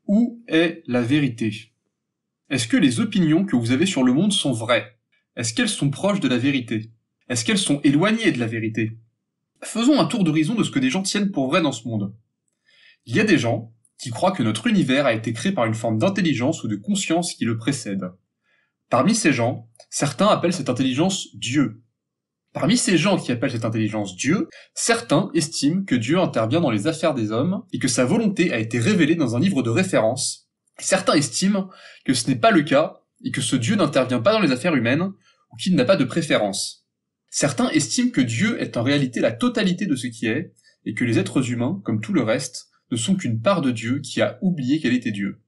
Où est la vérité? Est-ce que les opinions que vous avez sur le monde sont vraies? Est-ce qu'elles sont proches de la vérité? Est-ce qu'elles sont éloignées de la vérité? Faisons un tour d'horizon de ce que des gens tiennent pour vrai dans ce monde. Il y a des gens qui croient que notre univers a été créé par une forme d'intelligence ou de conscience qui le précède. Parmi ces gens, certains appellent cette intelligence Dieu. Parmi ces gens qui appellent cette intelligence Dieu, certains estiment que Dieu intervient dans les affaires des hommes et que sa volonté a été révélée dans un livre de référence. Certains estiment que ce n'est pas le cas et que ce Dieu n'intervient pas dans les affaires humaines ou qu'il n'a pas de préférence. Certains estiment que Dieu est en réalité la totalité de ce qui est et que les êtres humains, comme tout le reste, ne sont qu'une part de Dieu qui a oublié qu'elle était Dieu.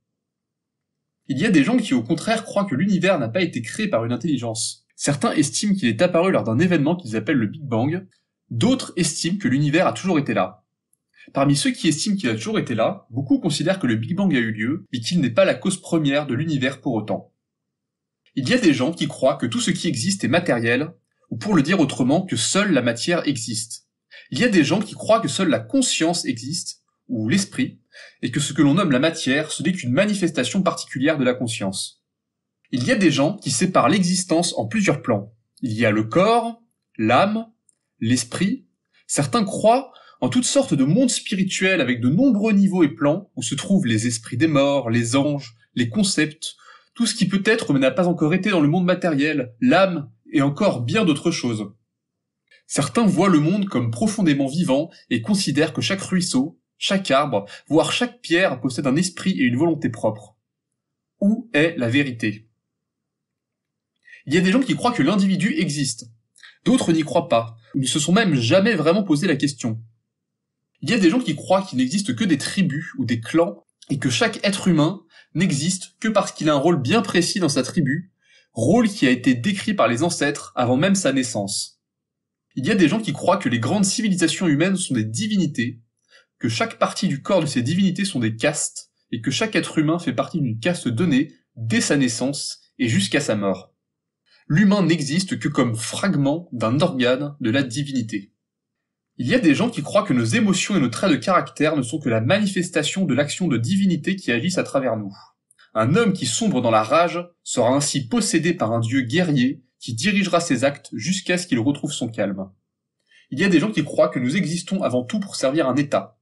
Il y a des gens qui au contraire croient que l'univers n'a pas été créé par une intelligence. Certains estiment qu'il est apparu lors d'un événement qu'ils appellent le Big Bang, d'autres estiment que l'univers a toujours été là. Parmi ceux qui estiment qu'il a toujours été là, beaucoup considèrent que le Big Bang a eu lieu, mais qu'il n'est pas la cause première de l'univers pour autant. Il y a des gens qui croient que tout ce qui existe est matériel, ou pour le dire autrement, que seule la matière existe. Il y a des gens qui croient que seule la conscience existe, ou l'esprit, et que ce que l'on nomme la matière, ce n'est qu'une manifestation particulière de la conscience. Il y a des gens qui séparent l'existence en plusieurs plans. Il y a le corps, l'âme, l'esprit. Certains croient en toutes sortes de mondes spirituels avec de nombreux niveaux et plans où se trouvent les esprits des morts, les anges, les concepts, tout ce qui peut être mais n'a pas encore été dans le monde matériel, l'âme et encore bien d'autres choses. Certains voient le monde comme profondément vivant et considèrent que chaque ruisseau, chaque arbre, voire chaque pierre possède un esprit et une volonté propre. Où est la vérité? Il y a des gens qui croient que l'individu existe. D'autres n'y croient pas, ou ne se sont même jamais vraiment posé la question. Il y a des gens qui croient qu'il n'existe que des tribus ou des clans, et que chaque être humain n'existe que parce qu'il a un rôle bien précis dans sa tribu, rôle qui a été décrit par les ancêtres avant même sa naissance. Il y a des gens qui croient que les grandes civilisations humaines sont des divinités, que chaque partie du corps de ces divinités sont des castes, et que chaque être humain fait partie d'une caste donnée dès sa naissance et jusqu'à sa mort. L'humain n'existe que comme fragment d'un organe de la divinité. Il y a des gens qui croient que nos émotions et nos traits de caractère ne sont que la manifestation de l'action de divinité qui agissent à travers nous. Un homme qui sombre dans la rage sera ainsi possédé par un dieu guerrier qui dirigera ses actes jusqu'à ce qu'il retrouve son calme. Il y a des gens qui croient que nous existons avant tout pour servir un état.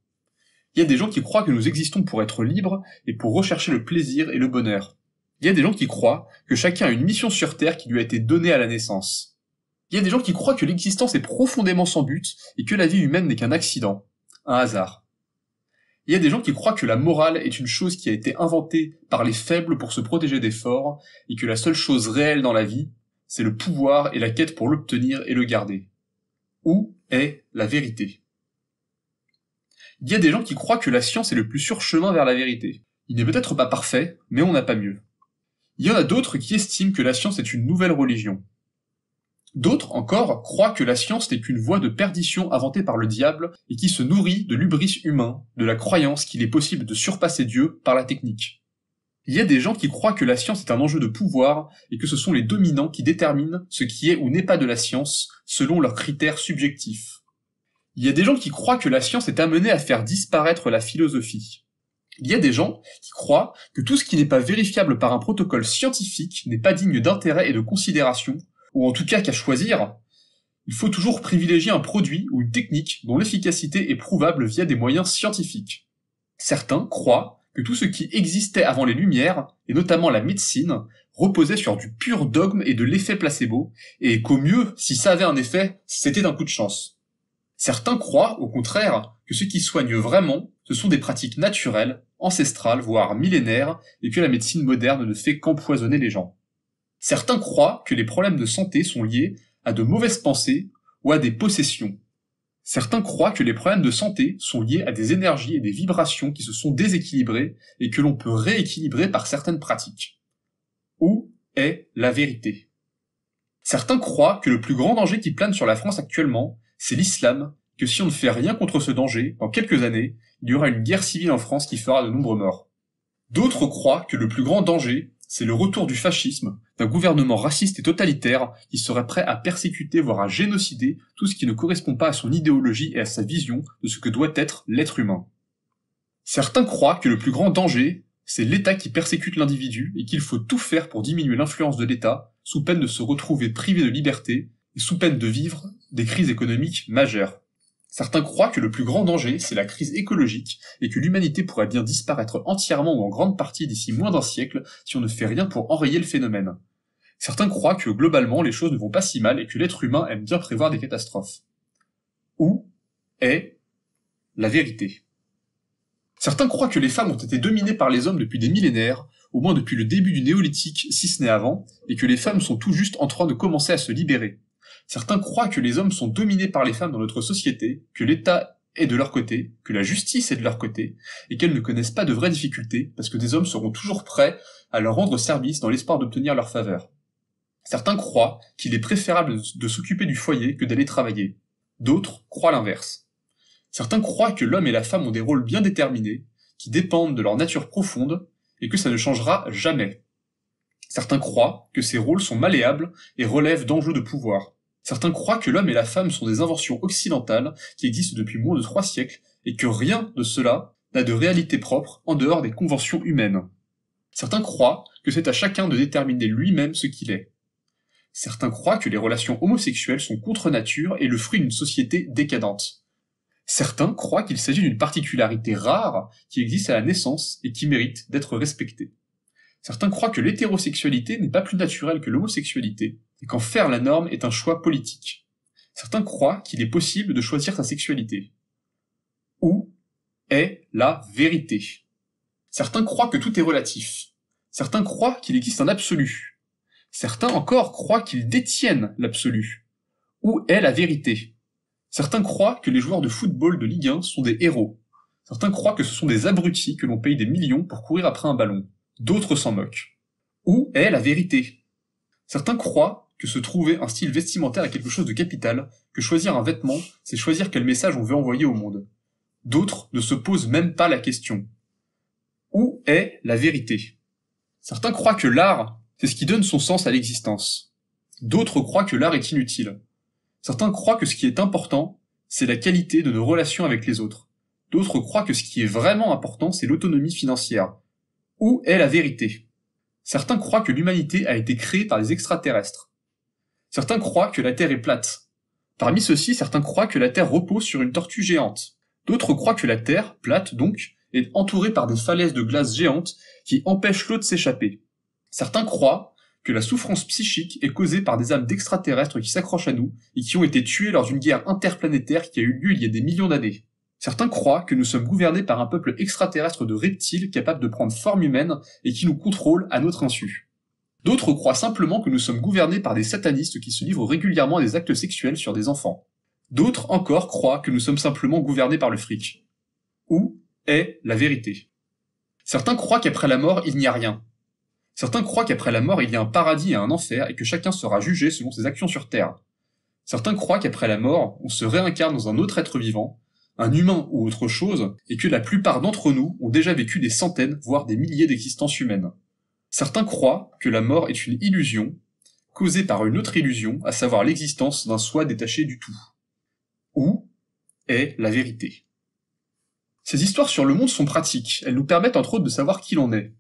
Il y a des gens qui croient que nous existons pour être libres et pour rechercher le plaisir et le bonheur. Il y a des gens qui croient que chacun a une mission sur Terre qui lui a été donnée à la naissance. Il y a des gens qui croient que l'existence est profondément sans but et que la vie humaine n'est qu'un accident, un hasard. Il y a des gens qui croient que la morale est une chose qui a été inventée par les faibles pour se protéger des forts et que la seule chose réelle dans la vie, c'est le pouvoir et la quête pour l'obtenir et le garder. Où est la vérité? Il y a des gens qui croient que la science est le plus sûr chemin vers la vérité. Il n'est peut-être pas parfait, mais on n'a pas mieux. Il y en a d'autres qui estiment que la science est une nouvelle religion. D'autres encore croient que la science n'est qu'une voie de perdition inventée par le diable et qui se nourrit de l'hubris humain, de la croyance qu'il est possible de surpasser Dieu par la technique. Il y a des gens qui croient que la science est un enjeu de pouvoir et que ce sont les dominants qui déterminent ce qui est ou n'est pas de la science selon leurs critères subjectifs. Il y a des gens qui croient que la science est amenée à faire disparaître la philosophie. Il y a des gens qui croient que tout ce qui n'est pas vérifiable par un protocole scientifique n'est pas digne d'intérêt et de considération, ou en tout cas qu'à choisir, il faut toujours privilégier un produit ou une technique dont l'efficacité est prouvable via des moyens scientifiques. Certains croient que tout ce qui existait avant les Lumières, et notamment la médecine, reposait sur du pur dogme et de l'effet placebo, et qu'au mieux, si ça avait un effet, c'était un coup de chance. Certains croient, au contraire, que ce qui soigne vraiment, ce sont des pratiques naturelles, ancestrales, voire millénaires, et que la médecine moderne ne fait qu'empoisonner les gens. Certains croient que les problèmes de santé sont liés à de mauvaises pensées ou à des possessions. Certains croient que les problèmes de santé sont liés à des énergies et des vibrations qui se sont déséquilibrées et que l'on peut rééquilibrer par certaines pratiques. Où est la vérité? Certains croient que le plus grand danger qui plane sur la France actuellement, c'est l'islam, que si on ne fait rien contre ce danger, dans quelques années, il y aura une guerre civile en France qui fera de nombreux morts. D'autres croient que le plus grand danger, c'est le retour du fascisme, d'un gouvernement raciste et totalitaire qui serait prêt à persécuter voire à génocider tout ce qui ne correspond pas à son idéologie et à sa vision de ce que doit être l'être humain. Certains croient que le plus grand danger, c'est l'État qui persécute l'individu et qu'il faut tout faire pour diminuer l'influence de l'État, sous peine de se retrouver privé de liberté et sous peine de vivre des crises économiques majeures. Certains croient que le plus grand danger, c'est la crise écologique et que l'humanité pourrait bien disparaître entièrement ou en grande partie d'ici moins d'un siècle si on ne fait rien pour enrayer le phénomène. Certains croient que globalement les choses ne vont pas si mal et que l'être humain aime bien prévoir des catastrophes. Où est la vérité? Certains croient que les femmes ont été dominées par les hommes depuis des millénaires, au moins depuis le début du néolithique, si ce n'est avant, et que les femmes sont tout juste en train de commencer à se libérer. Certains croient que les hommes sont dominés par les femmes dans notre société, que l'État est de leur côté, que la justice est de leur côté, et qu'elles ne connaissent pas de vraies difficultés, parce que des hommes seront toujours prêts à leur rendre service dans l'espoir d'obtenir leur faveur. Certains croient qu'il est préférable de s'occuper du foyer que d'aller travailler. D'autres croient l'inverse. Certains croient que l'homme et la femme ont des rôles bien déterminés, qui dépendent de leur nature profonde, et que ça ne changera jamais. Certains croient que ces rôles sont malléables et relèvent d'enjeux de pouvoir. Certains croient que l'homme et la femme sont des inventions occidentales qui existent depuis moins de 3 siècles, et que rien de cela n'a de réalité propre en dehors des conventions humaines. Certains croient que c'est à chacun de déterminer lui-même ce qu'il est. Certains croient que les relations homosexuelles sont contre nature et le fruit d'une société décadente. Certains croient qu'il s'agit d'une particularité rare qui existe à la naissance et qui mérite d'être respectée. Certains croient que l'hétérosexualité n'est pas plus naturelle que l'homosexualité, et qu'en faire la norme est un choix politique. Certains croient qu'il est possible de choisir sa sexualité. Où est la vérité? Certains croient que tout est relatif. Certains croient qu'il existe un absolu. Certains encore croient qu'ils détiennent l'absolu. Où est la vérité? Certains croient que les joueurs de football de Ligue 1 sont des héros. Certains croient que ce sont des abrutis que l'on paye des millions pour courir après un ballon. D'autres s'en moquent. Où est la vérité? Certains croient que se trouver un style vestimentaire est quelque chose de capital, que choisir un vêtement, c'est choisir quel message on veut envoyer au monde. D'autres ne se posent même pas la question. Où est la vérité? Certains croient que l'art, c'est ce qui donne son sens à l'existence. D'autres croient que l'art est inutile. Certains croient que ce qui est important, c'est la qualité de nos relations avec les autres. D'autres croient que ce qui est vraiment important, c'est l'autonomie financière. Où est la vérité? Certains croient que l'humanité a été créée par des extraterrestres. Certains croient que la Terre est plate. Parmi ceux-ci, certains croient que la Terre repose sur une tortue géante. D'autres croient que la Terre, plate donc, est entourée par des falaises de glace géantes qui empêchent l'eau de s'échapper. Certains croient que la souffrance psychique est causée par des âmes d'extraterrestres qui s'accrochent à nous et qui ont été tués lors d'une guerre interplanétaire qui a eu lieu il y a des millions d'années. Certains croient que nous sommes gouvernés par un peuple extraterrestre de reptiles capables de prendre forme humaine et qui nous contrôlent à notre insu. D'autres croient simplement que nous sommes gouvernés par des satanistes qui se livrent régulièrement à des actes sexuels sur des enfants. D'autres encore croient que nous sommes simplement gouvernés par le fric. Où est la vérité? Certains croient qu'après la mort, il n'y a rien. Certains croient qu'après la mort, il y a un paradis et un enfer et que chacun sera jugé selon ses actions sur Terre. Certains croient qu'après la mort, on se réincarne dans un autre être vivant, un humain ou autre chose, et que la plupart d'entre nous ont déjà vécu des centaines, voire des milliers d'existences humaines. Certains croient que la mort est une illusion, causée par une autre illusion, à savoir l'existence d'un soi détaché du tout. Où est la vérité? Ces histoires sur le monde sont pratiques, elles nous permettent entre autres de savoir qui l'on est.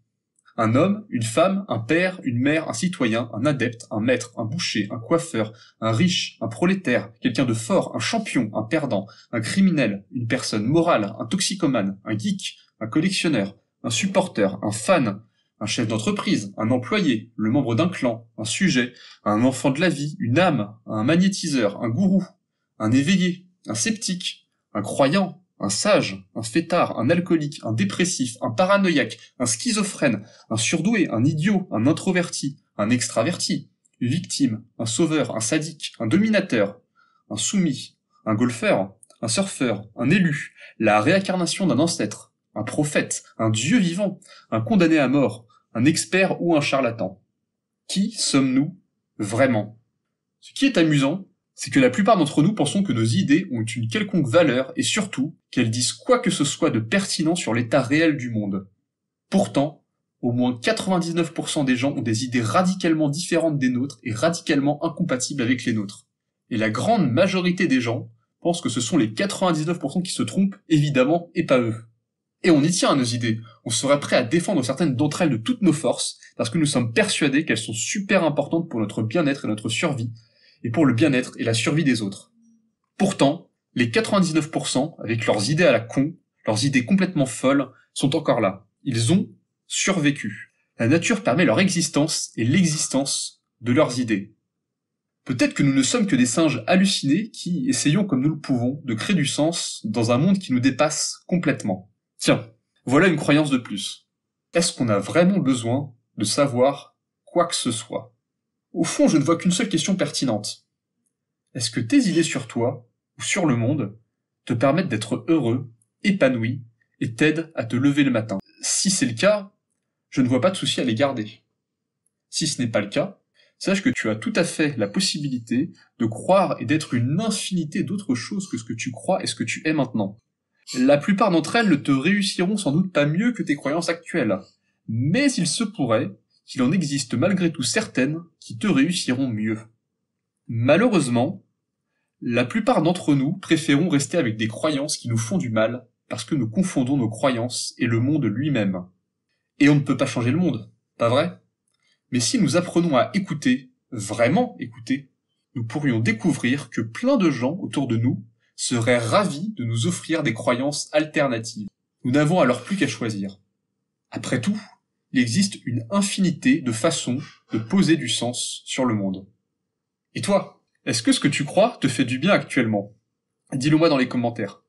Un homme, une femme, un père, une mère, un citoyen, un adepte, un maître, un boucher, un coiffeur, un riche, un prolétaire, quelqu'un de fort, un champion, un perdant, un criminel, une personne morale, un toxicomane, un geek, un collectionneur, un supporter, un fan, un chef d'entreprise, un employé, le membre d'un clan, un sujet, un enfant de la vie, une âme, un magnétiseur, un gourou, un éveillé, un sceptique, un croyant, un sage, un fêtard, un alcoolique, un dépressif, un paranoïaque, un schizophrène, un surdoué, un idiot, un introverti, un extraverti, une victime, un sauveur, un sadique, un dominateur, un soumis, un golfeur, un surfeur, un élu, la réincarnation d'un ancêtre, un prophète, un dieu vivant, un condamné à mort, un expert ou un charlatan. Qui sommes-nous vraiment? Ce qui est amusant, c'est que la plupart d'entre nous pensons que nos idées ont une quelconque valeur et surtout qu'elles disent quoi que ce soit de pertinent sur l'état réel du monde. Pourtant, au moins 99% des gens ont des idées radicalement différentes des nôtres et radicalement incompatibles avec les nôtres. Et la grande majorité des gens pensent que ce sont les 99% qui se trompent, évidemment, et pas eux. Et on y tient à nos idées, on serait prêt à défendre certaines d'entre elles de toutes nos forces, parce que nous sommes persuadés qu'elles sont super importantes pour notre bien-être et notre survie, et pour le bien-être et la survie des autres. Pourtant, les 99%, avec leurs idées à la con, leurs idées complètement folles, sont encore là. Ils ont survécu. La nature permet leur existence et l'existence de leurs idées. Peut-être que nous ne sommes que des singes hallucinés qui essayons comme nous le pouvons de créer du sens dans un monde qui nous dépasse complètement. Tiens, voilà une croyance de plus. Est-ce qu'on a vraiment besoin de savoir quoi que ce soit? Au fond, je ne vois qu'une seule question pertinente. Est-ce que tes idées sur toi, ou sur le monde, te permettent d'être heureux, épanoui, et t'aident à te lever le matin? Si c'est le cas, je ne vois pas de souci à les garder. Si ce n'est pas le cas, sache que tu as tout à fait la possibilité de croire et d'être une infinité d'autres choses que ce que tu crois et ce que tu es maintenant. La plupart d'entre elles ne te réussiront sans doute pas mieux que tes croyances actuelles, mais il se pourrait qu'il en existe malgré tout certaines qui te réussiront mieux. Malheureusement, la plupart d'entre nous préférons rester avec des croyances qui nous font du mal parce que nous confondons nos croyances et le monde lui-même. Et on ne peut pas changer le monde, pas vrai? Mais si nous apprenons à écouter, vraiment écouter, nous pourrions découvrir que plein de gens autour de nous seraient ravis de nous offrir des croyances alternatives. Nous n'avons alors plus qu'à choisir. Après tout, il existe une infinité de façons de poser du sens sur le monde. Et toi, est-ce que ce que tu crois te fait du bien actuellement? Dis-le moi dans les commentaires.